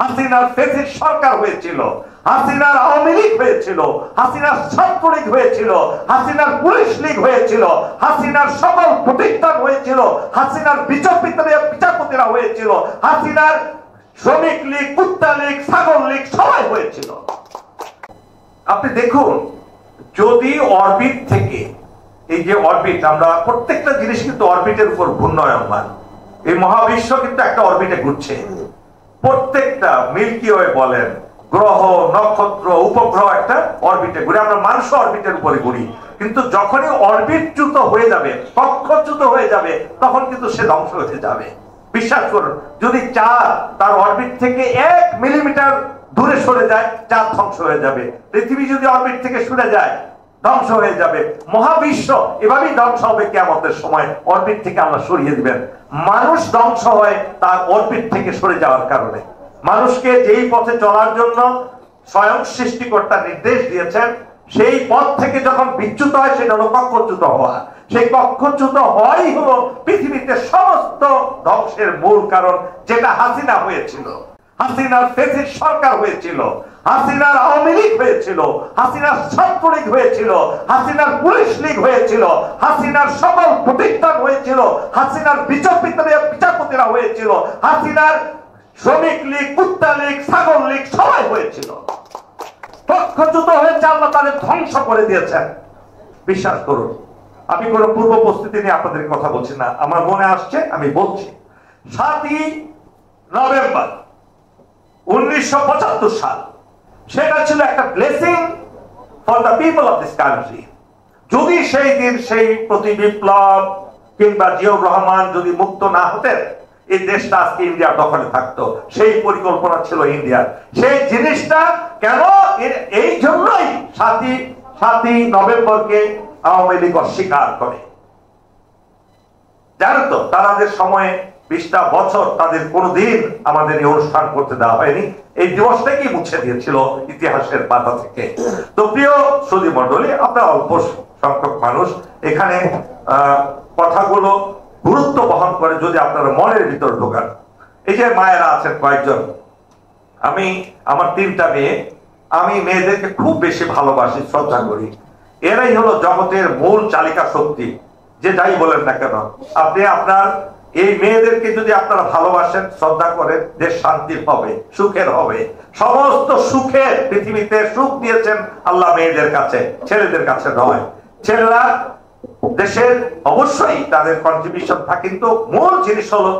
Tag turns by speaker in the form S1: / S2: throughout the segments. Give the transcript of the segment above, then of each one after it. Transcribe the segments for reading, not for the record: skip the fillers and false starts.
S1: হাসিনার ফেসিস সরকার হয়েছিল, হাসিনার আওয়ামী লীগ হয়েছিল, হাসিনার ছাত্রলীগ হয়েছিল, হাসিনার পুলিশ লীগ হয়েছিল, হাসিনার সকল প্রতিষ্ঠান হয়েছিল, হাসিনার বিচারপতিরা হয়েছিল, হাসিনার শ্রমিক লীগ, কুত্তা লীগ, ছাগল লীগ সবাই হয়েছিল। আপনি দেখুন, যদি অরবিট থেকে, এই যে অরবিট, আমরা প্রত্যেকটা জিনিস কিন্তু অরবিটের উপর ঘূর্ণায়মান, এই মহাবিশ্ব কিন্তু একটা অরবিটে ঘুরছে। প্রত্যেকটা মিল্কি ওয়ে বলেন, গ্রহ, নক্ষত্র, উপগ্রহ একটা অরবিটে ঘুরে, আমরা মানুষ অরবিটের উপরে ঘুরি। কিন্তু যখনই অরবিটচ্যুত হয়ে যাবে, কক্ষচ্যুত হয়ে যাবে, তখন কিন্তু সে ধ্বংস হয়ে যাবে। বিশ্বাস করুন, যদি চাঁদ তার অরবিট থেকে 1 মিলিমিটার দূরে সরে যায়, চাঁদ ধ্বংস হয়ে যাবে। পৃথিবী যদি অরবিট থেকে সরে যায়, ধ্বংস হয়ে যাবে। মহাবিশ্ব এভাবেই ধ্বংস হবে কিয়ামতের সময়, অরবিট থেকে আল্লাহ সরিয়ে দিবেন। মানুষ ধ্বংস হয় তার অরবিট থেকে সরে যাওয়ার কারণে। মানুষকে যেই পথে চলার জন্য স্বয়ং সৃষ্টিকর্তা নির্দেশ দিয়েছেন, সেই পথ থেকে যখন বিচ্যুত হয়, সেটা হলো কক্ষচ্যুত হওয়া। সেই কক্ষচ্যুত হওয়াই হলো পৃথিবীতে সমস্ত ধ্বংসের মূল কারণ, যেটা হাসিনা হয়েছিল। হাসিনার ফেসিস সরকার হয়েছিল, হাসিনার আওয়ামী লীগ হয়েছিল, হাসিনার ছাত্রলীগ হয়েছিল, হাসিনার পুলিশ লীগ হয়েছিল, হাসিনার সকল প্রতিষ্ঠান হয়েছিল, হাসিনার বিচারপতিরা হয়েছিল, হাসিনার শ্রমিক লীগ, কুত্তা লীগ, ছাগল লীগ সবাই হয়েছিল। কক্ষচ্যুত হয়েছে, আল্লাহ তাদের ধ্বংস করে দিয়েছেন। বিশ্বাস করুন, আমি কোনো পূর্ব প্রস্তুতি নিয়ে আপনাদের কথা বলছি না, আমার মনে আসছে আমি বলছি। 7ই নভেম্বর 1975 সাল, সেটা ছিল একটা blessing for the people of this country. যদি সেই দিন সেই প্রতি বিপ্লব কিংবা জিয়াউর রহমান যদি মুক্ত না হতেন, এই দেশটা আজকে ইন্ডিয়ার দখলে থাকতো। সেই পরিকল্পনা ছিল ইন্ডিয়ার। সেই জিনিসটা কেন, এই জন্যই 7ই নভেম্বরকে আওয়ামী লীগ অস্বীকার করে। জানো তো, তাদের সময়ে 20টা বছর তাদের কোনোদিন আমাদের এই অনুষ্ঠান করতে দেওয়া হয়নি। এই দিবসটাকেই মুছে দিয়েছিল ইতিহাসের পাতা থেকে। তো প্রিয় সুধী মণ্ডলী, আপনার অল্প সংখ্যক মানুষ এখানে কথাগুলো গুরুত্ব বহন করে যদি আপনারা মনের ভিতর ঢোকান। এই যে মায়েরা আছেন কয়েকজন, আমি আমার 3টা মেয়ে, আমি মেয়েদেরকে খুব বেশি ভালোবাসি, শ্রদ্ধা করি। এরাই হলো জগতের মূল চালিকা শক্তি। যে যাই বলেন না কেন, আপনি আপনার এই মেয়েদেরকে যদি আপনারা ভালোবাসেন, শ্রদ্ধা করেন, দেশ শান্তির হবে, সুখের হবে। সমস্ত সুখের পৃথিবীতে সুখ দিয়েছেন আল্লাহ মেয়েদের কাছে, ছেলেদের কাছে নয়। ছেলেরা দেশের অবশ্যই তাদের কন্ট্রিবিউশন থাকে, কিন্তু মূল জিনিস হলো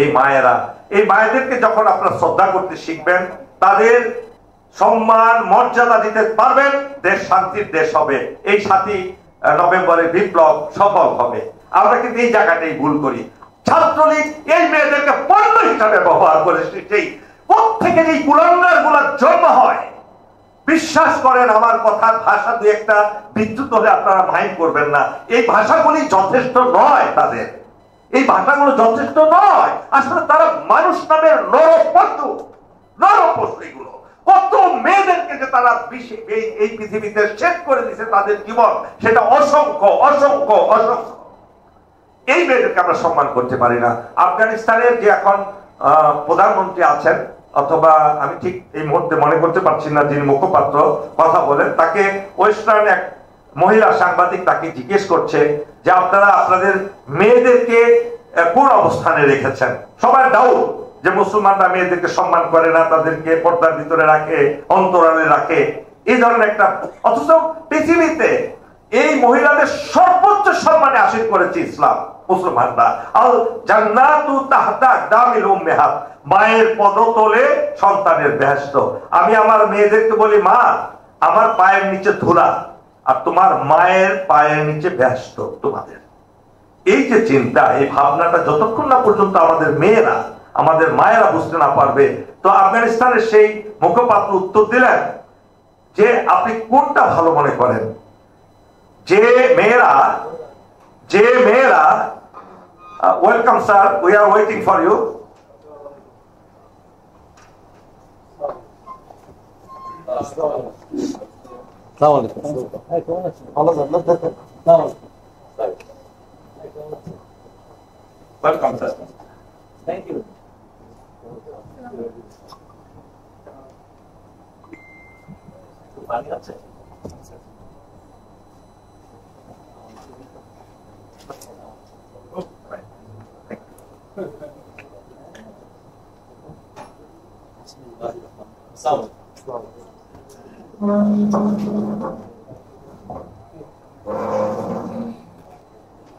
S1: এই মায়েরা। এই মায়েদেরকে যখন আপনারা শ্রদ্ধা করতে শিখবেন, তাদের সম্মান মর্যাদা দিতে পারবেন, দেশ শান্তির দেশ হবে। এই 7ই নভেম্বরের বিপ্লব সফল হবে। আমরা কিন্তু এই জায়গাটাই ভুল করি। ছাত্রলীগ এই মেয়েদেরকে পণ্য হিসাবে ব্যবহার করে, সেই প্রত্যেকের এই কুলাঙ্গার গুলার জন্ম হয়। বিশ্বাস করেন, আমার কথার ভাষা দুই একটা বিদ্যুৎ হলে আপনারা মাইন্ড করবেন না। এই ভাষাগুলি যথেষ্ট নয়, তাদের এই ভাষাগুলো যথেষ্ট নয়। আসলে তারা মানুষ নামের নরপশু, নরপশু। এগুলো কত মেয়েদেরকে যে তারা এই পৃথিবীতে শেষ করে দিয়েছে তাদের জীবন, সেটা অসংখ্য অসংখ্য অসংখ্য। এই মেয়েদেরকে আমরা সম্মান করতে পারি না। আফগানিস্তানের যে এখন প্রধানমন্ত্রী আছেন, অথবা আমি ঠিক এই মুহূর্তে মনে করতে পারছি না যিনি মুখপাত্র কথা বলেন, তাকে ওয়েস্টার্ন এক মহিলা সাংবাদিক তাকে জিজ্ঞেস করছে যে আপনারা আপনাদের মেয়েদেরকে কোন অবস্থানে রেখেছেন। সবার ডাউট যে মুসলমানরা মেয়েদেরকে সম্মান করে না, তাদেরকে পর্দার ভিতরে রাখে, অন্তরালে রাখে, এই ধরনের একটা। অথচ পৃথিবীতে এই মহিলাদের সর্বোচ্চ সম্মানে আসীন করেছে ইসলাম, মুসলমানরা। আল জান্নাতু তাহতা আকদামিল উম্মাহাত, মায়ের পদতলে সন্তানের বেহেশত। আমি আমার মেয়েদেরকে বলি, মা আমার পায়ের নিচে ধুলা, আর তোমার মায়ের পায়ের নিচে বেহেশত তোমাদের। এই যে চিন্তা, এই ভাবনাটা যতক্ষণ না পর্যন্ত আমাদের মায়েরা বুঝতে না পারবে। তো আফগানিস্তানের সেই মুখপাত্র উত্তর দিলেন যে আপনি কোনটা ভালো মনে করেন, যে মেয়েরা welcome sir, we are waiting for you. Welcome, sir. Thank you. পানি আছে?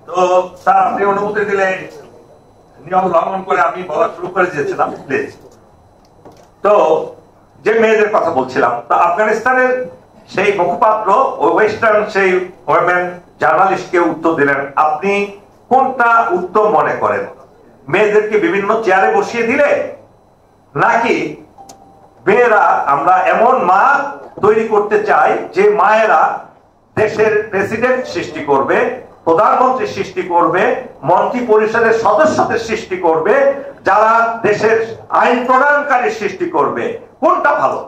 S1: তো স্যার আপনি অনুমতি দিলে নিয়ম লঙ্ঘন করে আমি বলা শুরু করে দিয়েছিলাম প্লিজ। তো যে মেয়েদের কথা বলছিলাম, তো আফগানিস্তানের সেই মুখপাত্র ওয়েস্টার্ন সেই ওয়েমেন জার্নালিস্টকে উত্তর দিলেন, আপনি কোনটা উত্তম মনে করেন, মেয়েদেরকে বিভিন্ন চেয়ারে বসিয়ে দিলে, নাকি মেয়েরা আমরা এমন মা তৈরি করতে চাই যে মায়েরা দেশের প্রেসিডেন্ট সৃষ্টি করবে, প্রধানমন্ত্রী সৃষ্টি করবে, মন্ত্রী পরিষদের সদস্যদের সৃষ্টি করবে, যারা দেশের আইন প্রণয়নকারী সৃষ্টি করবে, কোনটা ভালো?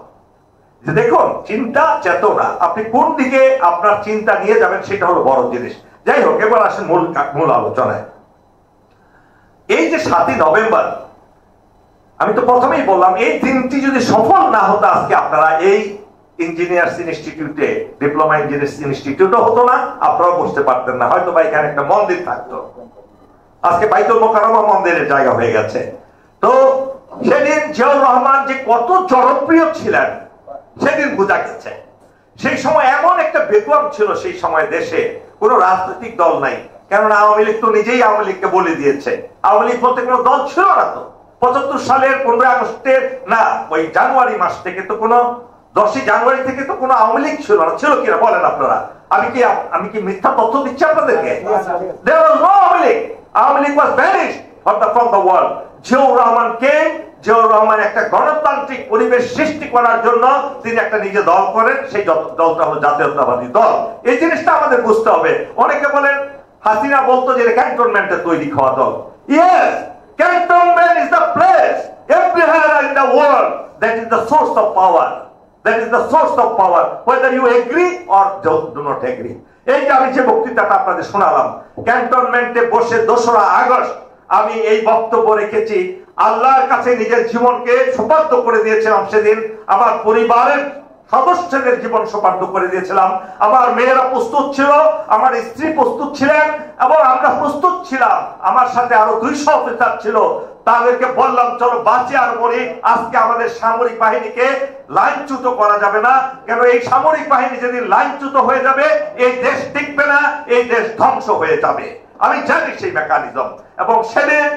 S1: দেখুন, চিন্তা চেতনা, আপনি কোন দিকে আপনার চিন্তা নিয়ে যাবেন সেটা হলো বড় জিনিস। যাই হোক, এবার আসেন মূল আলোচনায়। এই যে 7ই নভেম্বর, আমি তো প্রথমেই বললাম এই দিনটি যদি সফল না হতো আজকে আপনারা এই ইঞ্জিনিয়ার্স ইনস্টিটিউটে, ডিপ্লোমা ইঞ্জিনিয়ার্স ইনস্টিটিউটও হতো না, আপনারাও বসতে পারতেন না, হয়তো বা এখানে একটা মন্দির থাকতো। আজকে বাইতুল মোকাররমা মন্দিরের জায়গা হয়ে গেছে। তো সেদিন জিয়াউর রহমান যে কত জনপ্রিয় ছিলেন সেদিন বোঝা গেছে। সেই সময় এমন একটা বেকুয়াম ছিল সেই সময় দেশে, কোনো রাজনৈতিক দল নাই, কেননা আওয়ামী লীগ তো নিজেই আওয়ামী লীগকে বলে দিয়েছে। আওয়ামী লীগ বলতে কোনো দল ছিল না। তো 75 সালের 15 আগস্টের না, ওই জানুয়ারি মাস থেকে তো কোনো 10ই জানুয়ারি থেকে তো কোনো আওয়ামী লীগ ছিল না। ছিল কিনা বলেন আপনারা? আমি কি মিথ্যা তথ্য দিচ্ছি আপনাদেরকে? There was no Awami League. Awami League was vanished from the world. Ziaur Rahman came. Ziaur Rahman একটা গণতান্ত্রিক পরিবেশ সৃষ্টি করার জন্য তিনি একটা নিজে দল করেন, সেই দলটা হলো জাতীয়তাবাদী দল। এই জিনিসটা আমাদের বুঝতে হবে। অনেকে বলেন হাসিনা বলতো যে ক্যান্টনমেন্টে তৈরি হওয়া দল। Yes, cantonment is the place everywhere in the world that is the source of power. That is the source of power, whether you agree or do not agree. এই যে আমি যে বক্তৃতাটা আপনাদের শোনালাম, ক্যান্টনমেন্টে বসে 2রা আগস্ট আমি এই বক্তব্য রেখেছি। আল্লাহর কাছে নিজের জীবনকে সুপার্দ করে দিয়েছিলাম সেদিন। আমার পরিবারের সদস্যদের জীবন সুপার্দ করে দিয়েছিলাম। আমার মেয়েরা প্রস্তুত ছিল, আমার স্ত্রী প্রস্তুত ছিলেন, এবং আমরা প্রস্তুত ছিলাম। আমার সাথে আরো 200 অফিসার ছিল। তাদেরকে বললাম, চলো বাঁচি আর মরি, আজকে আমাদের সামরিক বাহিনীকে লাইনচ্যুত করা যাবে না। কেন এই সামরিক বাহিনী যেদিন লাইনচ্যুত হয়ে যাবে, এই দেশ টিকবে না, এই দেশ ধ্বংস হয়ে যাবে। আমি জানি সেই মেকানিজম। এবং সেদিন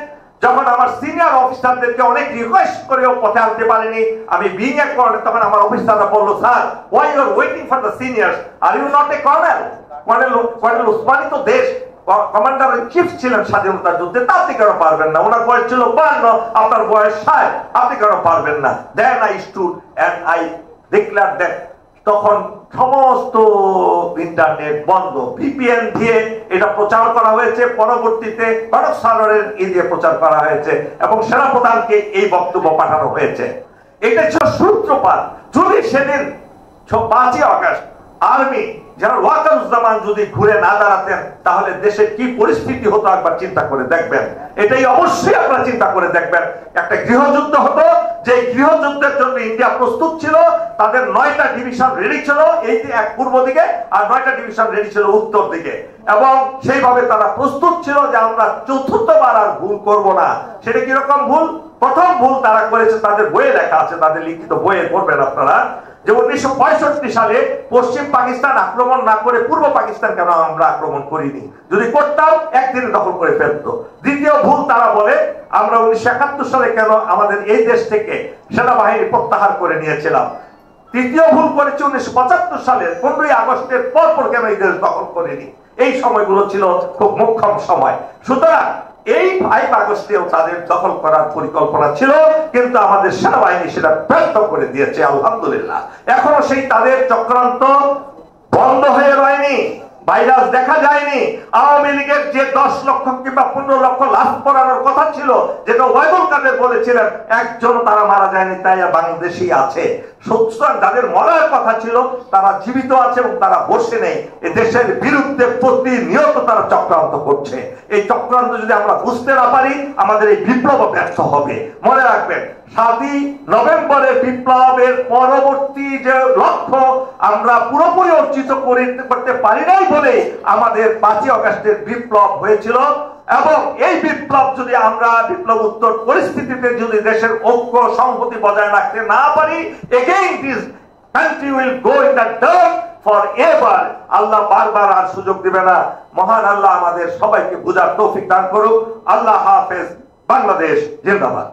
S1: যখন আমার সিনিয়র অফিসারদেরকে অনেক রিকোয়েস্ট করেও পথে আনতে পারিনি, আমি বিং এ কর্নেল, তখন আমার অফিসাররা বললো, sir why you are waiting for the seniors, are you not a colonel? Colonel Osmani তো দেশ কমান্ডার ইন চিফ ছিলেন স্বাধীনতার যুদ্ধে, তা আপনি কেন পারবেন না? ওনার বয়স ছিল 52, আপনার বয়স 60, আপনি কেন পারবেন না? Then I stood and I declare that. তখন সমস্ত ইন্টারনেট বন্ধ, ভিপিএন দিয়ে এটা প্রচার করা হয়েছে, পরবর্তীতে কনক সাগরের দিয়ে প্রচার করা হয়েছে, এবং সেনাপ্রধানকে এই বক্তব্য পাঠানো হয়েছে। এটা ছিল সূত্রপাত। যদি সেদিন 5ই আগস্ট আর্মি জেনারেল ওয়াকারুজ্জামান যদি ঘুরে না দাঁড়াতেন, তাহলে দেশের কি পরিস্থিতি হতো একবার চিন্তা করে দেখবেন। এটাই অবশ্যই আপনারা চিন্তা করে দেখবেন। একটা গৃহযুদ্ধ হতো, যে গৃহযুদ্ধের জন্য ইন্ডিয়া প্রস্তুত ছিল। তাদের 9টা ডিভিশন রেডি ছিল এই পূর্ব দিকে, আর 9টা ডিভিশন রেডি ছিল উত্তর দিকে, এবং সেইভাবে তারা প্রস্তুত ছিল যে আমরা চতুর্থবার আর ভুল করব না। সেটা কিরকম ভুল? প্রথম ভুল তারা করেছে, তাদের বইয়ে লেখা আছে, তাদের লিখিত বইয়ে পড়বেন আপনারা, যে 1965 সালে পশ্চিম পাকিস্তান আক্রমণ না করে পূর্ব পাকিস্তান কেন আমরা আক্রমণ করিনি? যদি করতাম একদিনে দখল করে ফেলতো। দ্বিতীয় ভুল তারা বলে, আমরা 1971 সালে কেন আমাদের এই দেশ থেকে সেনাবাহিনী প্রত্যাহার করে নিয়েছিলাম। তৃতীয় ভুল করেছে 1975 সালের 15ই আগস্টের পরপর কেন এই দেশ দখল করেনি। এই সময়গুলো ছিল খুব মোক্ষম সময়। সুতরাং এই 5 আগস্টেও তাদের দখল করার পরিকল্পনা ছিল, কিন্তু আমাদের সেনাবাহিনী সেটা ব্যর্থ করে দিয়েছে আলহামদুলিল্লাহ। এখনো সেই তাদের চক্রান্ত বন্ধ হয়ে রয়নি, ভাইরাস দেখা যায়নি। আওয়ামী লীগের যে 10 লক্ষ কিংবা 15 লক্ষ লাশ পড়ানোর কথা ছিল, যেটা ওয়াইদুল কাদের বলেছিলেন, একজন তারা মারা যায়নি, তাই বাংলাদেশই আছে। সুতরাং যাদের মরার কথা ছিল তারা জীবিত আছে, এবং তারা বসে নেই। এই দেশের বিরুদ্ধে প্রতিনিয়ত তারা চক্রান্ত করছে। এই চক্রান্ত যদি আমরা বুঝতে না পারি, আমাদের এই বিপ্লব ব্যর্থ হবে। মনে রাখবেন, 7ই নভেম্বরের বিপ্লবের পরবর্তী যে লক্ষ্য আমরা পুরোপুরি অর্জিত করতে পারি নাই বলে আমাদের 5ই আগস্টের বিপ্লব হয়েছিল। এবং এই বিপ্লব যদি আমরা বিপ্লব উত্তর পরিস্থিতিতে যদি দেশের ঐক্য সংহতি বজায় রাখতে না পারি, again this country will go in the dirt forever. আল্লাহ বারবার আর সুযোগ দিবে না। মহান আল্লাহ আমাদের সবাইকে বুঝার তৌফিক দান করুক। আল্লাহ হাফেজ। বাংলাদেশ জিন্দাবাদ।